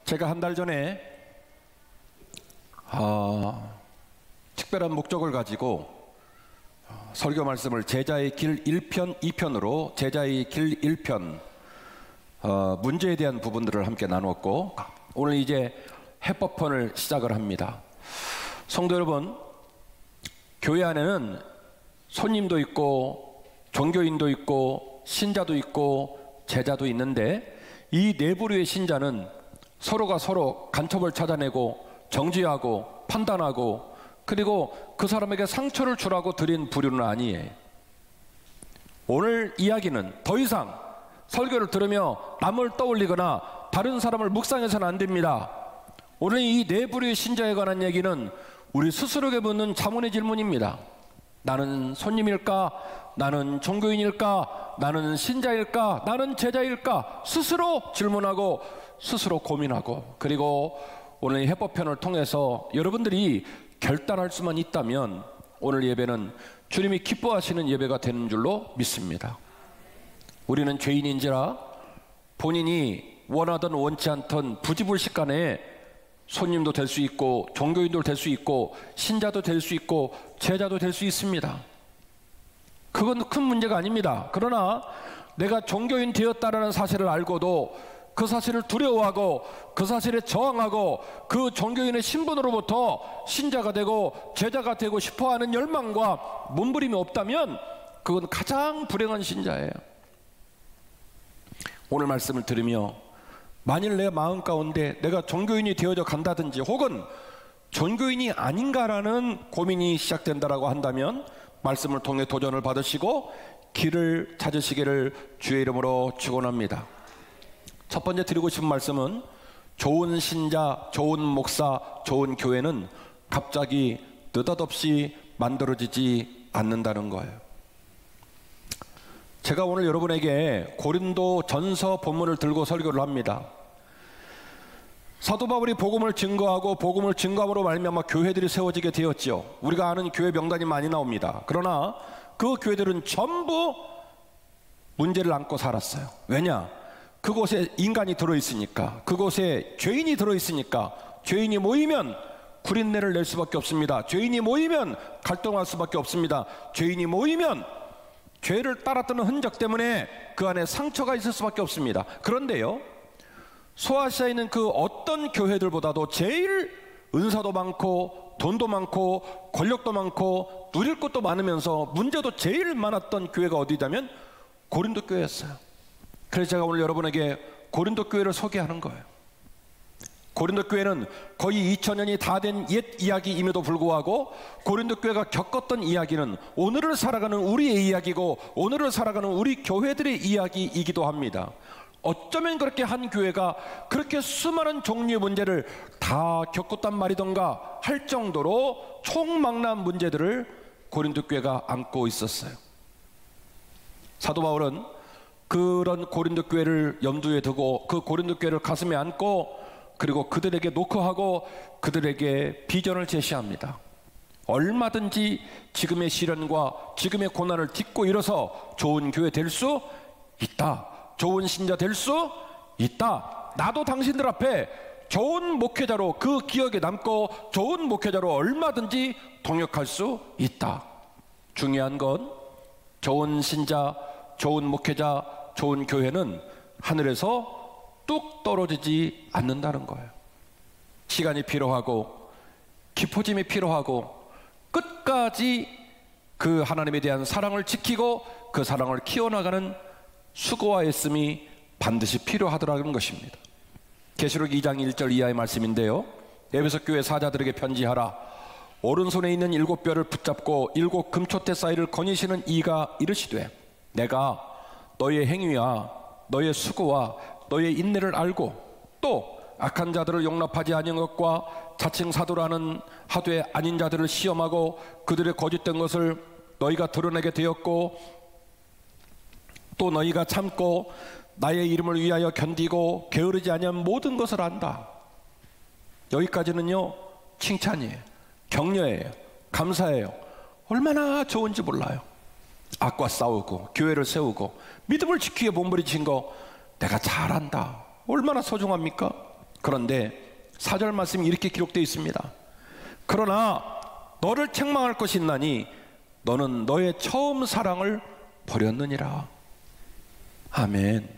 제가 한 달 전에 특별한 목적을 가지고 설교 말씀을 제자의 길 1편, 2편으로 제자의 길 1편 문제에 대한 부분들을 함께 나눴고, 오늘 이제 해법편을 시작을 합니다. 성도 여러분, 교회 안에는 손님도 있고 종교인도 있고 신자도 있고 제자도 있는데, 이 네 부류의 신자는 서로가 서로 간첩을 찾아내고 정죄하고 판단하고 그리고 그 사람에게 상처를 주라고 드린 부류는 아니에요. 오늘 이야기는 더 이상 설교를 들으며 남을 떠올리거나 다른 사람을 묵상해서는 안 됩니다. 오늘 이 네 부류의 신자에 관한 얘기는 우리 스스로에게 묻는 자문의 질문입니다. 나는 손님일까? 나는 종교인일까? 나는 신자일까? 나는 제자일까? 스스로 질문하고 스스로 고민하고, 그리고 오늘 이 해법편을 통해서 여러분들이 결단할 수만 있다면 오늘 예배는 주님이 기뻐하시는 예배가 되는 줄로 믿습니다. 우리는 죄인인지라 본인이 원하든 원치 않던 부지불식간에 손님도 될 수 있고 종교인도 될 수 있고 신자도 될 수 있고 제자도 될 수 있습니다. 그건 큰 문제가 아닙니다. 그러나 내가 종교인 되었다라는 사실을 알고도 그 사실을 두려워하고 그 사실에 저항하고 그 종교인의 신분으로부터 신자가 되고 제자가 되고 싶어하는 열망과 몸부림이 없다면 그건 가장 불행한 신자예요. 오늘 말씀을 들으며 만일 내 마음 가운데 내가 종교인이 되어져 간다든지 혹은 종교인이 아닌가라는 고민이 시작된다라고 한다면 말씀을 통해 도전을 받으시고 길을 찾으시기를 주의 이름으로 축원합니다. 첫 번째 드리고 싶은 말씀은 좋은 신자, 좋은 목사, 좋은 교회는 갑자기 느닷없이 만들어지지 않는다는 거예요. 제가 오늘 여러분에게 고린도 전서 본문을 들고 설교를 합니다. 사도 바울이 복음을 증거하고 복음을 증거함으로 말미암아 교회들이 세워지게 되었죠. 우리가 아는 교회 명단이 많이 나옵니다. 그러나 그 교회들은 전부 문제를 안고 살았어요. 왜냐? 그곳에 인간이 들어있으니까, 그곳에 죄인이 들어있으니까. 죄인이 모이면 구린내를 낼 수밖에 없습니다. 죄인이 모이면 갈등할 수밖에 없습니다. 죄인이 모이면 죄를 따랐던 흔적 때문에 그 안에 상처가 있을 수밖에 없습니다. 그런데요, 소아시아에 있는 그 어떤 교회들보다도 제일 은사도 많고 돈도 많고 권력도 많고 누릴 것도 많으면서 문제도 제일 많았던 교회가 어디냐면 고린도 교회였어요. 그래서 제가 오늘 여러분에게 고린도 교회를 소개하는 거예요. 고린도 교회는 거의 2000년이 다 된 옛 이야기임에도 불구하고 고린도 교회가 겪었던 이야기는 오늘을 살아가는 우리의 이야기고 오늘을 살아가는 우리 교회들의 이야기이기도 합니다. 어쩌면 그렇게 한 교회가 그렇게 수많은 종류의 문제를 다 겪었단 말이던가 할 정도로 총망라한 문제들을 고린도 교회가 안고 있었어요. 사도 바울은 그런 고린도 교회를 염두에 두고 그 고린도 교회를 가슴에 안고 그리고 그들에게 노크하고 그들에게 비전을 제시합니다. 얼마든지 지금의 시련과 지금의 고난을 딛고 일어서 좋은 교회 될 수 있다. 좋은 신자 될 수 있다. 나도 당신들 앞에 좋은 목회자로 그 기억에 남고 좋은 목회자로 얼마든지 동역할 수 있다. 중요한 건 좋은 신자, 좋은 목회자, 좋은 교회는 하늘에서 뚝 떨어지지 않는다는 거예요. 시간이 필요하고 깊어짐이 필요하고 끝까지 그 하나님에 대한 사랑을 지키고 그 사랑을 키워나가는 수고와 애씀이 반드시 필요하더라는 것입니다. 계시록 2장 1절 이하의 말씀인데요, 에베소 교회 사자들에게 편지하라. 오른손에 있는 7뼈를 붙잡고 7 금초대 사이를 거니시는 이가 이르시되 내가 너의 행위와 너의 수고와 너의 인내를 알고 또 악한 자들을 용납하지 아니한 것과 자칭 사도라는 하되 아닌 자들을 시험하고 그들의 거짓된 것을 너희가 드러내게 되었고 또 너희가 참고 나의 이름을 위하여 견디고 게으르지 아니한 모든 것을 안다. 여기까지는요 칭찬이에요, 격려예요, 감사해요. 얼마나 좋은지 몰라요. 악과 싸우고 교회를 세우고 믿음을 지키기에 몸부림친 거 내가 잘한다. 얼마나 소중합니까? 그런데 4절 말씀이 이렇게 기록되어 있습니다. 그러나 너를 책망할 것이 있나니 너는 너의 처음 사랑을 버렸느니라. 아멘.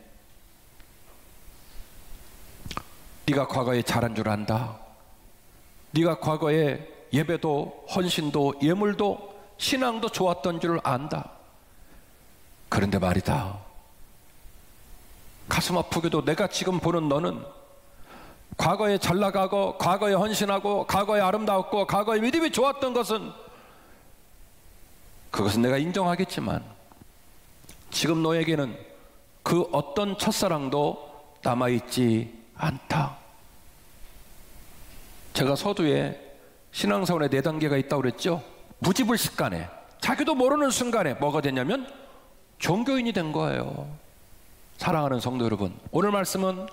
네가 과거에 잘한 줄 안다. 네가 과거에 예배도 헌신도 예물도 신앙도 좋았던 줄 안다. 그런데 말이다, 가슴 아프게도 내가 지금 보는 너는 과거에 잘 나가고 과거에 헌신하고 과거에 아름다웠고 과거에 믿음이 좋았던 것은 그것은 내가 인정하겠지만 지금 너에게는 그 어떤 첫사랑도 남아있지 않다. 제가 서두에 신앙사원의 4단계가 있다고 그랬죠. 무지불식간에 자기도 모르는 순간에 뭐가 됐냐면 종교인이 된 거예요. 사랑하는 성도 여러분, 오늘 말씀은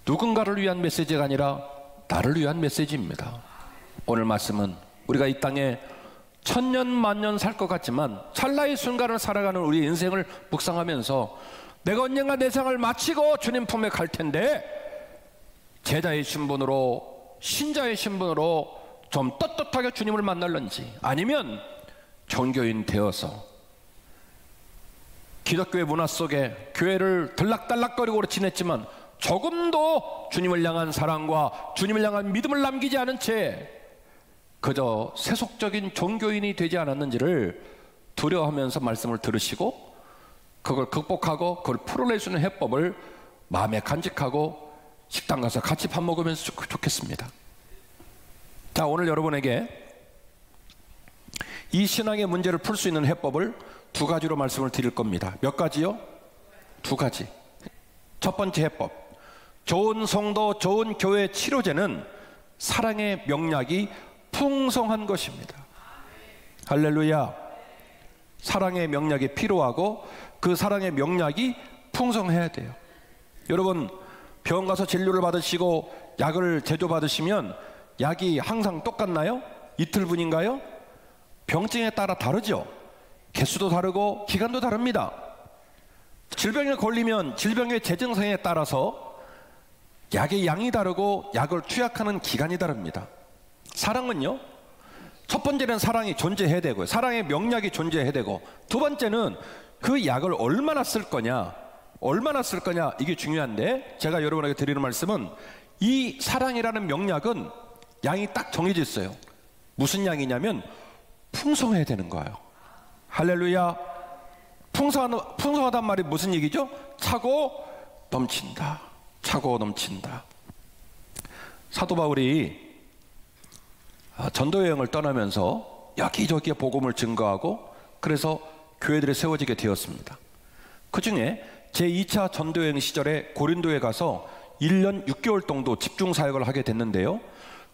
누군가를 위한 메시지가 아니라 나를 위한 메시지입니다. 오늘 말씀은 우리가 이 땅에 천년 만년 살 것 같지만 찰나의 순간을 살아가는 우리 인생을 묵상하면서 내가 언젠가 내 생을 마치고 주님 품에 갈 텐데 제자의 신분으로, 신자의 신분으로 좀 떳떳하게 주님을 만날는지, 아니면 종교인 되어서 기독교의 문화 속에 교회를 들락달락거리고 지냈지만 조금도 주님을 향한 사랑과 주님을 향한 믿음을 남기지 않은 채 그저 세속적인 종교인이 되지 않았는지를 두려워하면서 말씀을 들으시고 그걸 극복하고 그걸 풀어낼 수 있는 해법을 마음에 간직하고 식당 가서 같이 밥 먹으면서 좋겠습니다. 자, 오늘 여러분에게 이 신앙의 문제를 풀 수 있는 해법을 2가지로 말씀을 드릴 겁니다. 몇 가지요? 2가지. 첫 번째 해법, 좋은 성도, 좋은 교회의 치료제는 사랑의 명약이 풍성한 것입니다. 할렐루야. 사랑의 명약이 필요하고 그 사랑의 명약이 풍성해야 돼요. 여러분, 병원 가서 진료를 받으시고 약을 제조받으시면 약이 항상 똑같나요? 이틀분인가요? 병증에 따라 다르죠. 개수도 다르고 기간도 다릅니다. 질병에 걸리면 질병의 재증상에 따라서 약의 양이 다르고 약을 투약하는 기간이 다릅니다. 사랑은요, 첫 번째는 사랑이 존재해야 되고요, 사랑의 명약이 존재해야 되고, 두 번째는 그 약을 얼마나 쓸 거냐, 이게 중요한데, 제가 여러분에게 드리는 말씀은 이 사랑이라는 명약은 양이 딱 정해져 있어요. 무슨 양이냐면 풍성해야 되는 거예요. 할렐루야. 풍성하단 말이 무슨 얘기죠? 차고 넘친다. 차고 넘친다. 사도 바울이 전도 여행을 떠나면서 여기저기에 복음을 증거하고 그래서 교회들이 세워지게 되었습니다. 그 중에 제2차 전도 여행 시절에 고린도에 가서 1년 6개월 정도 집중 사역을 하게 됐는데요,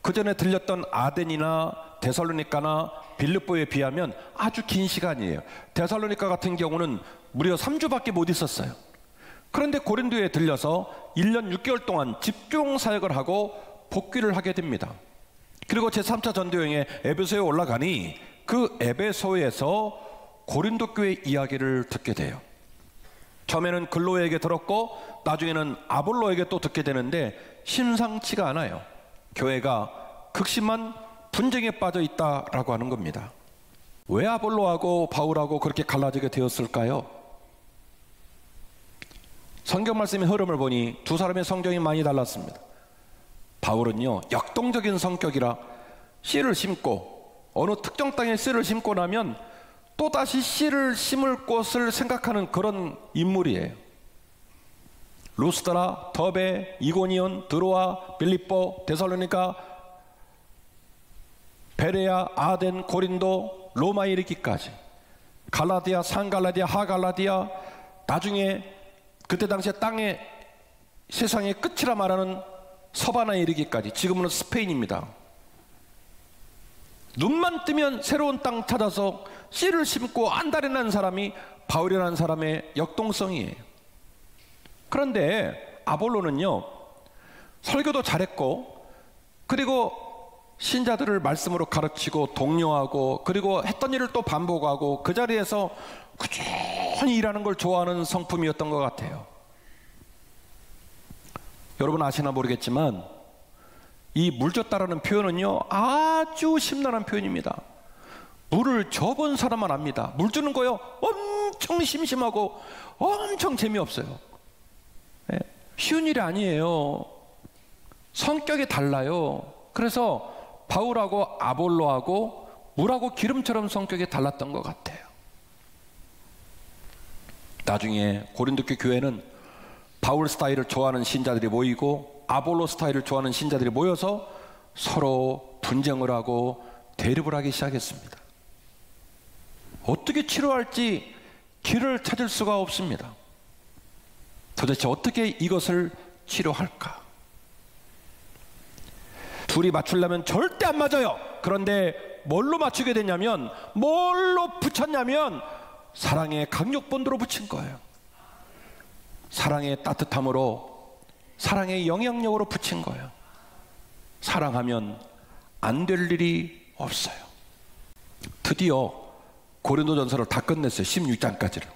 그 전에 들렸던 아덴이나 데살로니가나 빌립보에 비하면 아주 긴 시간이에요. 데살로니가 같은 경우는 무려 3주밖에 못 있었어요. 그런데 고린도에 들려서 1년 6개월 동안 집중 사역을 하고 복귀를 하게 됩니다. 그리고 제3차 전도여행에 에베소에 올라가니 그 에베소에서 고린도 교회 이야기를 듣게 돼요. 처음에는 글로에게 들었고 나중에는 아볼로에게 또 듣게 되는데 심상치가 않아요. 교회가 극심한 분쟁에 빠져 있다라고 하는 겁니다. 왜 아볼로하고 바울하고 그렇게 갈라지게 되었을까요? 성경 말씀의 흐름을 보니 두 사람의 성경이 많이 달랐습니다. 바울은요, 역동적인 성격이라 씨를 심고 어느 특정 땅에 씨를 심고 나면 또다시 씨를 심을 곳을 생각하는 그런 인물이에요. 루스드라, 더베, 이고니온, 드로아, 빌립보, 데살로니가, 베레아, 아덴, 고린도, 로마에 이르기까지, 갈라디아, 상갈라디아, 하갈라디아, 나중에 그때 당시에 땅의 세상의 끝이라 말하는 서바나에 이르기까지, 지금은 스페인입니다. 눈만 뜨면 새로운 땅 찾아서 씨를 심고 안달이 난 사람이 바울이라는 사람의 역동성이에요. 그런데 아볼로는요, 설교도 잘했고 그리고 신자들을 말씀으로 가르치고 독려하고 그리고 했던 일을 또 반복하고 그 자리에서 꾸준히 일하는 걸 좋아하는 성품이었던 것 같아요. 여러분 아시나 모르겠지만 이 물 줬다라는 표현은요 아주 심란한 표현입니다. 물을 줘본 사람만 압니다. 물 주는 거요 엄청 심심하고 엄청 재미없어요. 네, 쉬운 일이 아니에요. 성격이 달라요. 그래서 바울하고 아볼로하고 물하고 기름처럼 성격이 달랐던 것 같아요. 나중에 고린도 교회는 바울 스타일을 좋아하는 신자들이 모이고 아볼로 스타일을 좋아하는 신자들이 모여서 서로 분쟁을 하고 대립을 하기 시작했습니다. 어떻게 치료할지 길을 찾을 수가 없습니다. 도대체 어떻게 이것을 치료할까? 둘이 맞추려면 절대 안 맞아요. 그런데 뭘로 맞추게 됐냐면, 뭘로 붙였냐면 사랑의 강력본드로 붙인 거예요. 사랑의 따뜻함으로, 사랑의 영향력으로 붙인 거예요. 사랑하면 안 될 일이 없어요. 드디어 고린도전서를 다 끝냈어요. 16장까지를.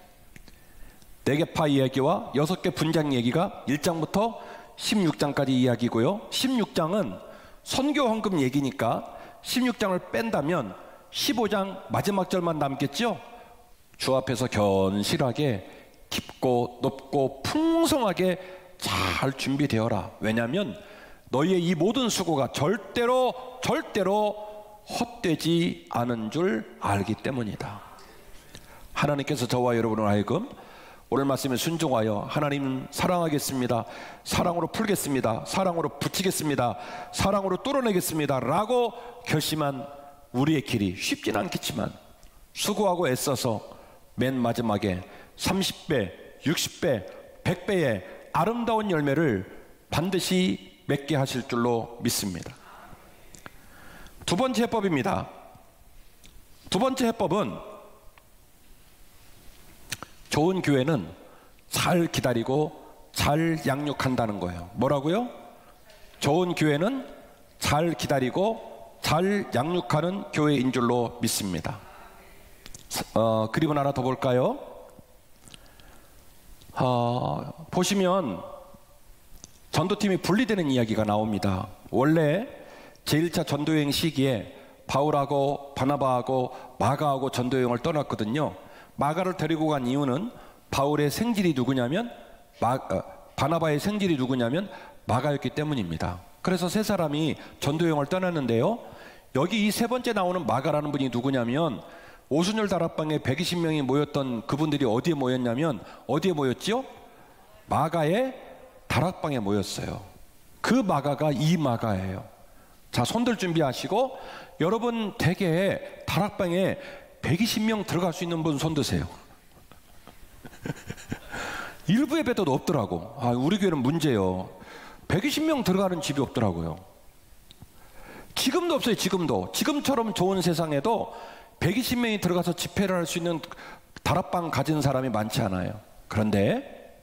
4개 파 이야기와 6개 분장 얘기가 1장부터 16장까지 이야기고요. 16장은 선교 헌금 얘기니까 16장을 뺀다면 15장 마지막 절만 남겠죠. 주 앞에서 견실하게 깊고 높고 풍성하게 잘 준비되어라. 왜냐하면 너희의 이 모든 수고가 절대로 헛되지 않은 줄 알기 때문이다. 하나님께서 저와 여러분을 하여금 오늘 말씀에 순종하여 하나님 사랑하겠습니다, 사랑으로 풀겠습니다, 사랑으로 붙이겠습니다, 사랑으로 뚫어내겠습니다 라고 결심한 우리의 길이 쉽진 않겠지만 수고하고 애써서 맨 마지막에 30배, 60배, 100배의 아름다운 열매를 반드시 맺게 하실 줄로 믿습니다. 두 번째 해법입니다. 두 번째 해법은 좋은 교회는 잘 기다리고 잘 양육한다는 거예요. 뭐라고요? 좋은 교회는 잘 기다리고 잘 양육하는 교회인 줄로 믿습니다. 그림을 하나 더 볼까요? 보시면 전도팀이 분리되는 이야기가 나옵니다. 원래 제1차 전도여행 시기에 바울하고 바나바하고 마가하고 전도여행을 떠났거든요. 마가를 데리고 간 이유는 바울의 생질이 누구냐면 바나바의 생질이 누구냐면 마가였기 때문입니다. 그래서 세 사람이 전도여행을 떠났는데요. 여기 이 세 번째 나오는 마가라는 분이 누구냐면 오순절 다락방에 120명이 모였던 그분들이 어디에 모였냐면 어디에 모였지요? 마가의 다락방에 모였어요. 그 마가가 이 마가예요. 자, 손들 준비하시고 여러분 댁에 다락방에 120명 들어갈 수 있는 분 손 드세요. 일부 예배도 없더라고. 우리 교회는 문제요. 120명 들어가는 집이 없더라고요. 지금도 없어요. 지금처럼 좋은 세상에도 120명이 들어가서 집회를 할 수 있는 다락방 가진 사람이 많지 않아요. 그런데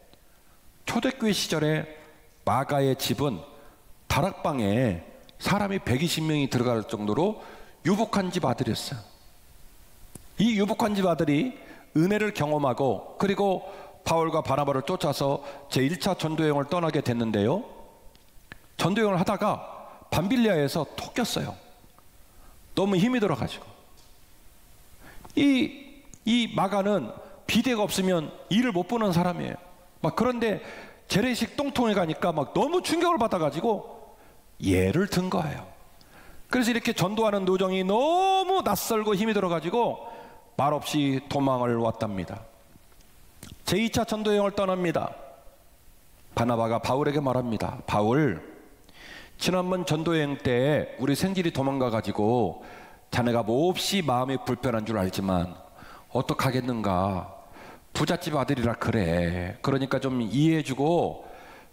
초대교회 시절에 마가의 집은 다락방에 사람이 120명이 들어갈 정도로 유복한 집 아들이었어요. 이 유복한 집 아들이 은혜를 경험하고 그리고 바울과 바나바를 쫓아서 제1차 전도여행을 떠나게 됐는데요. 전도여행을 하다가 밤빌리아에서 톡 꼈어요. 너무 힘이 들어가지고. 이 마가는 비대가 없으면 일을 못 보는 사람이에요. 그런데 재래식 똥통에 가니까 너무 충격을 받아가지고 예를 든 거예요. 그래서 이렇게 전도하는 노정이 너무 낯설고 힘이 들어가지고 말없이 도망을 왔답니다. 제2차 전도여행을 떠납니다. 바나바가 바울에게 말합니다. 바울, 지난번 전도여행 때 우리 생질이 도망가가지고 자네가 몹시 마음이 불편한 줄 알지만 어떡하겠는가, 부잣집 아들이라 그래. 그러니까 좀 이해해주고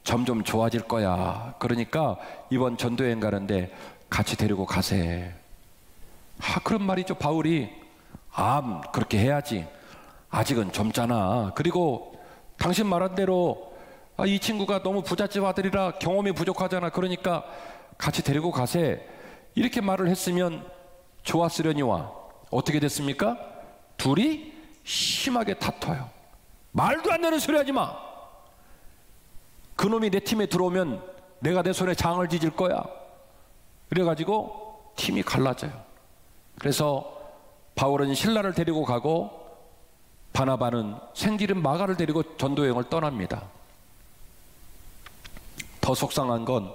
점점 좋아질 거야. 그러니까 이번 전도여행 가는데 같이 데리고 가세. 그런 말이죠. 바울이 그렇게 해야지. 아직은 젊잖아. 그리고 당신 말한 대로 이 친구가 너무 부잣집 아들이라 경험이 부족하잖아. 그러니까 같이 데리고 가세. 이렇게 말을 했으면 좋았으려니와 어떻게 됐습니까? 둘이 심하게 다퉈요. 말도 안 되는 소리 하지 마. 그놈이 내 팀에 들어오면 내가 내 손에 장을 지질 거야. 그래가지고 팀이 갈라져요. 그래서 바울은 실라를 데리고 가고 바나바는 생기른 마가를 데리고 전도여행을 떠납니다. 더 속상한 건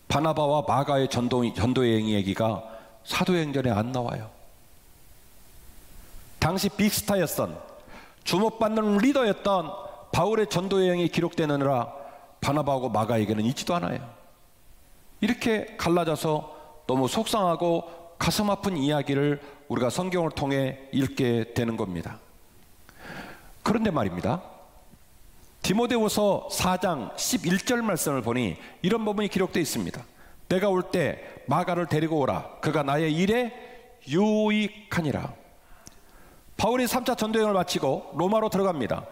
바나바와 마가의 전도여행 얘기가 사도행전에 안 나와요. 당시 빅스타였던, 주목받는 리더였던 바울의 전도여행이 기록되느라 바나바하고 마가에게는 있지도 않아요. 이렇게 갈라져서 너무 속상하고 가슴 아픈 이야기를 우리가 성경을 통해 읽게 되는 겁니다. 그런데 말입니다, 디모데후서 4장 11절 말씀을 보니 이런 부분이 기록되어 있습니다. 내가 올 때 마가를 데리고 오라. 그가 나의 일에 유익하니라. 바울이 3차 전도여행을 마치고 로마로 들어갑니다.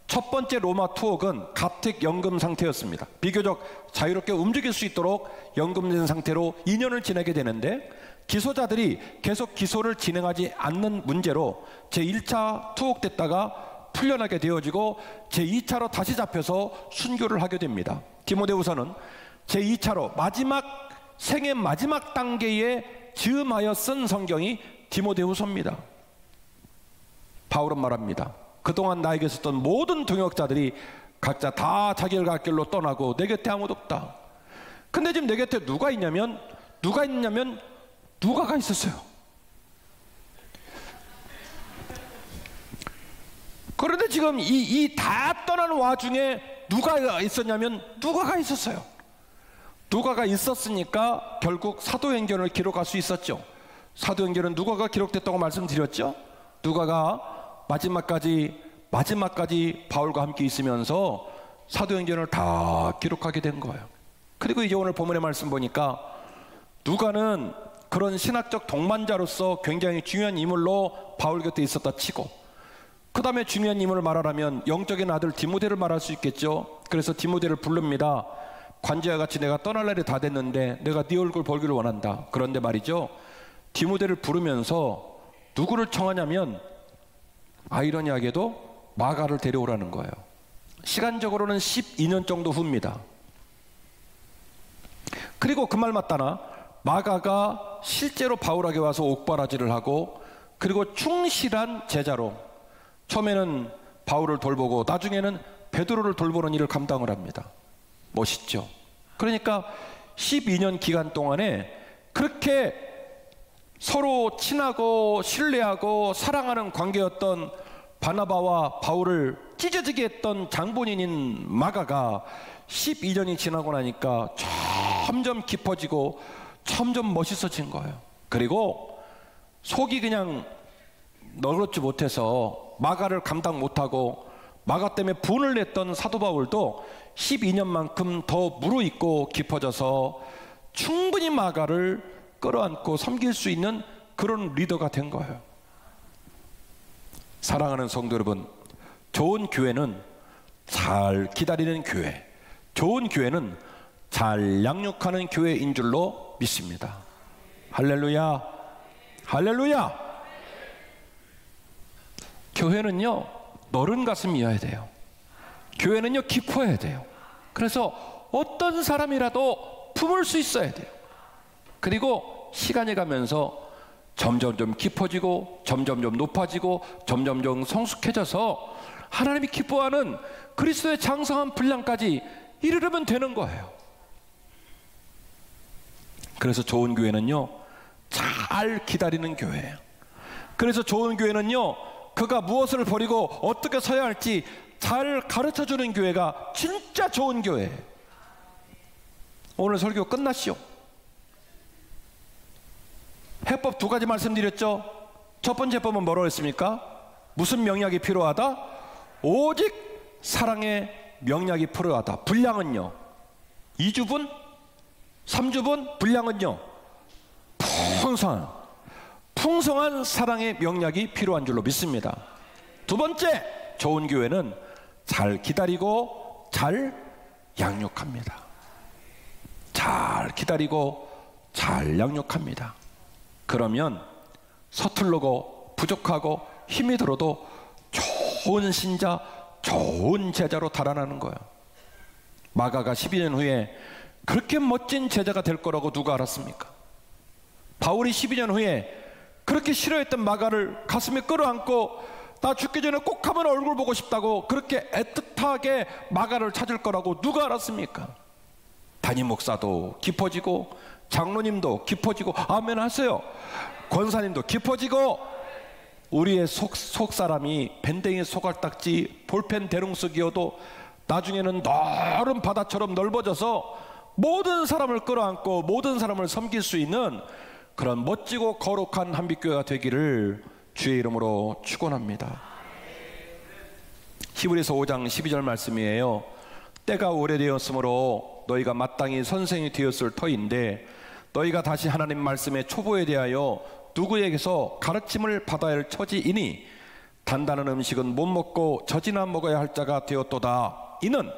첫 번째 로마 투옥은 가택 연금 상태였습니다. 비교적 자유롭게 움직일 수 있도록 연금된 상태로 2년을 지내게 되는데, 기소자들이 계속 기소를 진행하지 않는 문제로 제1차 투옥됐다가 풀려나게 되어지고 제2차로 다시 잡혀서 순교를 하게 됩니다. 디모데후서는 제2차로 생의 마지막 단계에 즈음하여 쓴 성경이 디모데후서입니다. 바울은 말합니다. 그동안 나에게 있었던 모든 동역자들이 각자 다 자기 갈 길로 떠나고 내 곁에 아무도 없다. 근데 지금 내 곁에 누가 있냐면 누가가 있었어요. 그런데 지금 이 다 떠나는 와중에 누가가 있었냐면 누가가 있었어요. 누가가 있었으니까 결국 사도행전을 기록할 수 있었죠. 사도행전은 누가가 기록됐다고 말씀드렸죠. 누가가 마지막까지 바울과 함께 있으면서 사도행전을 다 기록하게 된 거예요. 그리고 이제 오늘 본문의 말씀 보니까 누가는 그런 신학적 동반자로서 굉장히 중요한 인물로 바울 곁에 있었다 치고, 그 다음에 중요한 인물을 말하라면 영적인 아들 디모데를 말할 수 있겠죠. 그래서 디모데를 부릅니다. 관제와 같이 내가 떠날 날이 다 됐는데 내가 네 얼굴 보기를 원한다. 그런데 말이죠, 디모데를 부르면서 누구를 청하냐면 아이러니하게도 마가를 데려오라는 거예요. 시간적으로는 12년 정도 후입니다. 그리고 그 말 맞다나 마가가 실제로 바울에게 와서 옥바라지를 하고, 그리고 충실한 제자로 처음에는 바울을 돌보고 나중에는 베드로를 돌보는 일을 감당을 합니다. 멋있죠. 그러니까 12년 기간 동안에 그렇게 서로 친하고 신뢰하고 사랑하는 관계였던 바나바와 바울을 찢어지게 했던 장본인인 마가가 12년이 지나고 나니까 점점 깊어지고 점점 멋있어진 거예요. 그리고 속이 그냥 널었지 못해서 마가를 감당 못하고 마가 때문에 분을 냈던 사도 바울도 12년만큼 더 무르익고 깊어져서 충분히 마가를 끌어안고 섬길 수 있는 그런 리더가 된 거예요. 사랑하는 성도 여러분, 좋은 교회는 잘 기다리는 교회, 좋은 교회는 잘 양육하는 교회인 줄로 믿습니다. 할렐루야, 할렐루야. 교회는요 너른 가슴이어야 돼요. 교회는요 깊어야 돼요. 그래서 어떤 사람이라도 품을 수 있어야 돼요. 그리고 시간이 가면서 점점점 깊어지고 점점점 높아지고 점점점 성숙해져서 하나님이 기뻐하는 그리스도의 장성한 분량까지 이르르면 되는 거예요. 그래서 좋은 교회는요 잘 기다리는 교회예요. 그래서 좋은 교회는요 그가 무엇을 버리고 어떻게 서야 할지 잘 가르쳐주는 교회가 진짜 좋은 교회예요. 오늘 설교 끝났시오. 해법 두 가지 말씀드렸죠. 첫 번째 해법은 뭐라고 했습니까? 무슨 명약이 필요하다? 오직 사랑의 명약이 필요하다. 분량은요 2주분? 3주분? 분량은요 풍성한 사랑의 명약이 필요한 줄로 믿습니다. 두 번째, 좋은 교회는 잘 기다리고 잘 양육합니다. 잘 기다리고 잘 양육합니다. 그러면 서툴르고 부족하고 힘이 들어도 좋은 신자, 좋은 제자로 달아나는 거예요. 마가가 12년 후에 그렇게 멋진 제자가 될 거라고 누가 알았습니까? 바울이 12년 후에 그렇게 싫어했던 마가를 가슴에 끌어안고 나 죽기 전에 꼭 한번 얼굴 보고 싶다고 그렇게 애틋하게 마가를 찾을 거라고 누가 알았습니까? 담임 목사도 깊어지고 장로님도 깊어지고 아멘 하세요. 권사님도 깊어지고 우리의 속사람이 밴댕이 소갈딱지 볼펜 대롱석이어도 나중에는 넓은 바다처럼 넓어져서 모든 사람을 끌어안고 모든 사람을 섬길 수 있는 그런 멋지고 거룩한 한빛교회가 되기를 주의 이름으로 축원합니다. 히브리서 5장 12절 말씀이에요. 때가 오래되었으므로 너희가 마땅히 선생이 되었을 터인데 너희가 다시 하나님 말씀의 초보에 대하여 누구에게서 가르침을 받아야 할 처지이니 단단한 음식은 못 먹고 젖이나 먹어야 할 자가 되었도다. 이는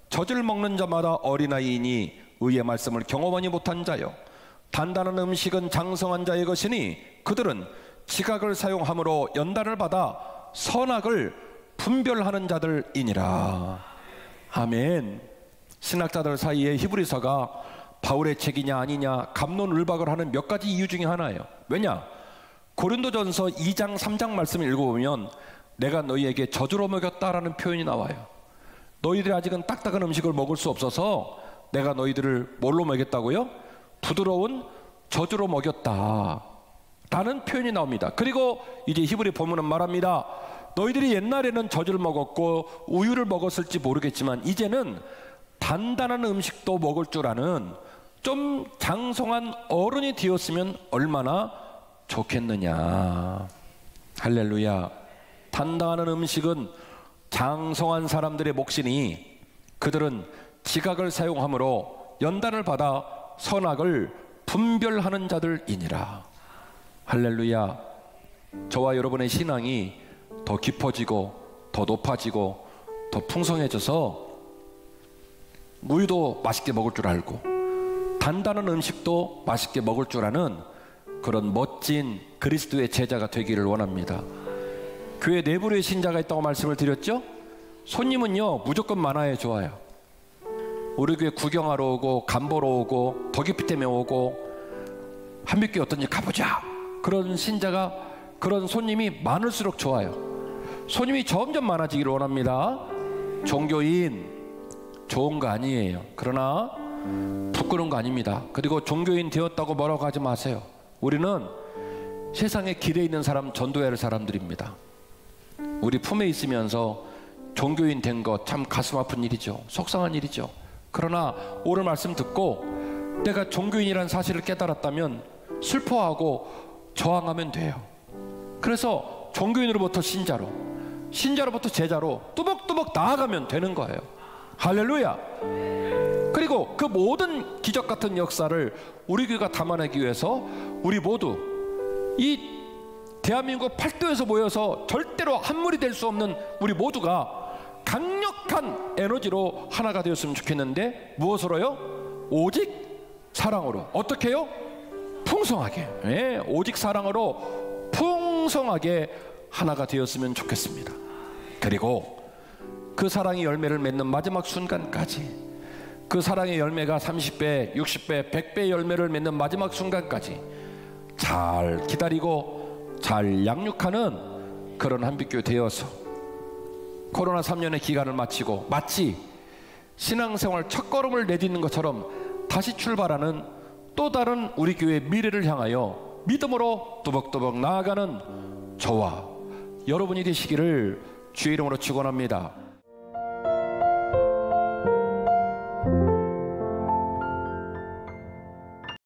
젖을 먹는 자마다 어린아이이니 의의 말씀을 경험하지 못한 자요 단단한 음식은 장성한 자의 것이니 그들은 지각을 사용함으로 연단을 받아 선악을 분별하는 자들이니라. 아멘. 신학자들 사이에 히브리서가 바울의 책이냐 아니냐 갑론을박을 하는 몇 가지 이유 중에 하나예요. 왜냐? 고린도전서 2장 3장 말씀을 읽어보면 내가 너희에게 젖으로 먹였다라는 표현이 나와요. 너희들이 아직은 딱딱한 음식을 먹을 수 없어서 내가 너희들을 뭘로 먹였다고요? 부드러운 젖으로 먹였다 라는 표현이 나옵니다. 그리고 이제 히브리 본문은 말합니다. 너희들이 옛날에는 젖을 먹었고 우유를 먹었을지 모르겠지만 이제는 단단한 음식도 먹을 줄 아는 좀 장성한 어른이 되었으면 얼마나 좋겠느냐. 할렐루야. 단단한 음식은 장성한 사람들의 몫이니 그들은 지각을 사용함으로 연단을 받아 선악을 분별하는 자들이니라. 할렐루야. 저와 여러분의 신앙이 더 깊어지고 더 높아지고 더 풍성해져서 우유도 맛있게 먹을 줄 알고 단단한 음식도 맛있게 먹을 줄 아는 그런 멋진 그리스도의 제자가 되기를 원합니다. 교회 내부의 신자가 있다고 말씀을 드렸죠? 손님은요 무조건 많아야 좋아요. 우리 교회 구경하러 오고 간보러 오고 더 깊이 때문에 오고 한빛교회 어떤지 가보자 그런 신자가 그런 손님이 많을수록 좋아요. 손님이 점점 많아지기를 원합니다. 종교인 좋은 거 아니에요. 그러나 부끄러운 거 아닙니다. 그리고 종교인 되었다고 뭐라고 하지 마세요. 우리는 세상에 길에 있는 사람 전도해야 할 사람들입니다. 우리 품에 있으면서 종교인 된 거 참 가슴 아픈 일이죠. 속상한 일이죠. 그러나 오늘 말씀 듣고 내가 종교인이라는 사실을 깨달았다면 슬퍼하고 저항하면 돼요. 그래서 종교인으로부터 신자로, 신자로부터 제자로 뚜벅뚜벅 나아가면 되는 거예요. 할렐루야. 그리고 그 모든 기적 같은 역사를 우리 교회가 담아내기 위해서 우리 모두 이 대한민국 팔도에서 모여서 절대로 한물이 될 수 없는 우리 모두가 강력한 에너지로 하나가 되었으면 좋겠는데 무엇으로요? 오직 사랑으로. 어떻게 해요? 풍성하게. 네, 오직 사랑으로 풍성하게 하나가 되었으면 좋겠습니다. 그리고 그 사랑의 열매를 맺는 마지막 순간까지, 그 사랑의 열매가 30배, 60배, 100배의 열매를 맺는 마지막 순간까지 잘 기다리고 잘 양육하는 그런 한빛교회 되어서 코로나 3년의 기간을 마치고 마치 신앙생활 첫걸음을 내딛는 것처럼 다시 출발하는 또 다른 우리 교회의 미래를 향하여 믿음으로 뚜벅뚜벅 나아가는 저와 여러분이 되시기를 주의 이름으로 축원합니다.